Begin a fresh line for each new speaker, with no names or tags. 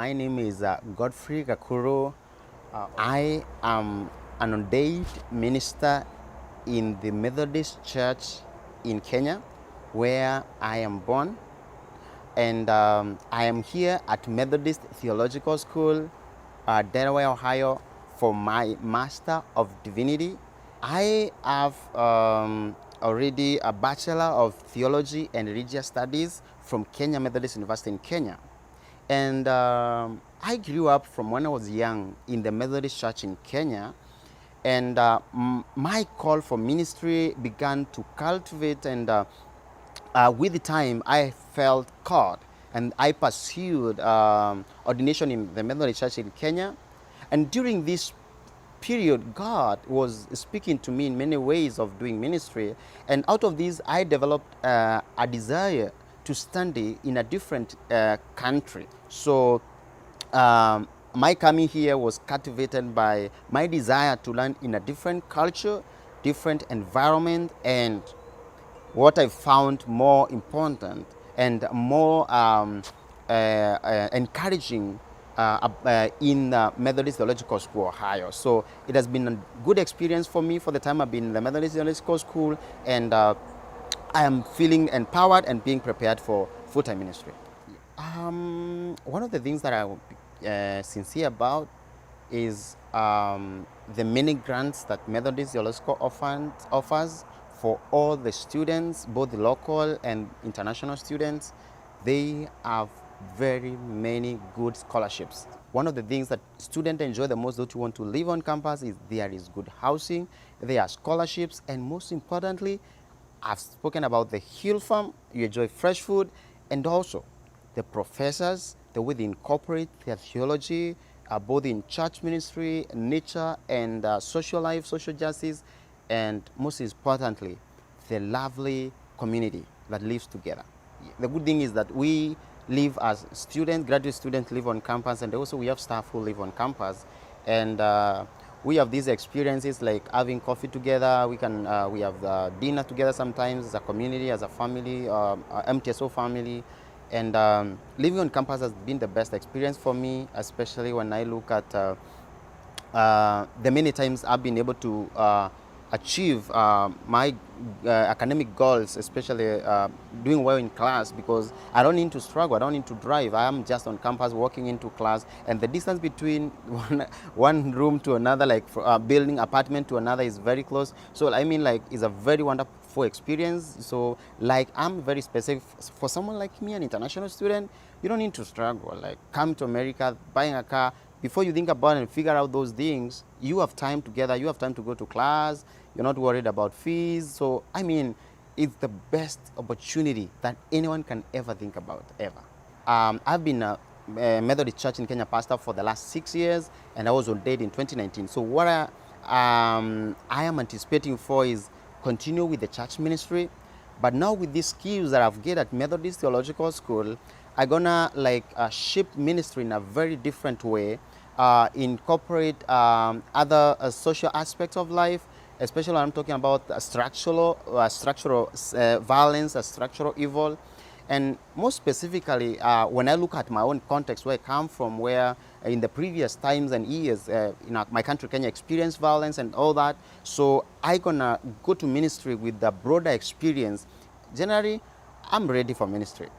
My name is Godfrey Gakuru. I am an ordained minister in the Methodist Church in Kenya, where I am born. And I am here at Methodist Theological School, Delaware, Ohio, for my Master of Divinity. I have already a Bachelor of Theology and Religious Studies from Kenya Methodist University in Kenya. And I grew up from when I was young in the Methodist Church in Kenya. And my call for ministry began to cultivate, and with the time I felt called, and I pursued ordination in the Methodist Church in Kenya. And during this period, God was speaking to me in many ways of doing ministry. And out of this, I developed a desire to study in a different country. So my coming here was cultivated by my desire to learn in a different culture, different environment, and what I found more important and more encouraging in Methodist Theological School, Ohio. So it has been a good experience for me for the time I've been in the Methodist Theological School, and I am feeling empowered and being prepared for full-time ministry. One of the things that I would be sincere about is the many grants that Methodist Theological offers for all the students, both the local and international students. They have very many good scholarships. One of the things that students enjoy the most, those who want to live on campus, is there is good housing, there are scholarships, and most importantly, I've spoken about the Hill Farm. You enjoy fresh food, and also the professors, the way they incorporate their theology, both in church ministry, nature, and social life, social justice, and most importantly, the lovely community that lives together. The good thing is that we live as students, graduate students live on campus, and also we have staff who live on campus. And we have these experiences like having coffee together. We have dinner together sometimes as a community, as a family, MTSO family. And living on campus has been the best experience for me, especially when I look at the many times I've been able to achieve my academic goals, especially doing well in class, because I don't need to struggle, I don't need to drive. I am just on campus walking into class, and the distance between one room to another, like building apartment to another, is very close. So I mean, like, it's a very wonderful experience. So like, I'm very specific. For someone like me, an international student, you don't need to struggle. Like, come to America, buying a car, before you think about it and figure out those things, you have time together, you have time to go to class, you're not worried about fees. So, I mean, it's the best opportunity that anyone can ever think about, ever. I've been a Methodist Church in Kenya pastor for the last 6 years, and I was ordained in 2019. So what I am anticipating for is continue with the church ministry, but now with these skills that I've gained at Methodist Theological School, I'm gonna shape ministry in a very different way, incorporate other social aspects of life, especially when I'm talking about structural violence, structural evil. And most specifically, when I look at my own context, where I come from, where in the previous times and years, my country, Kenya, experienced violence and all that. So I'm gonna go to ministry with the broader experience. Generally, I'm ready for ministry.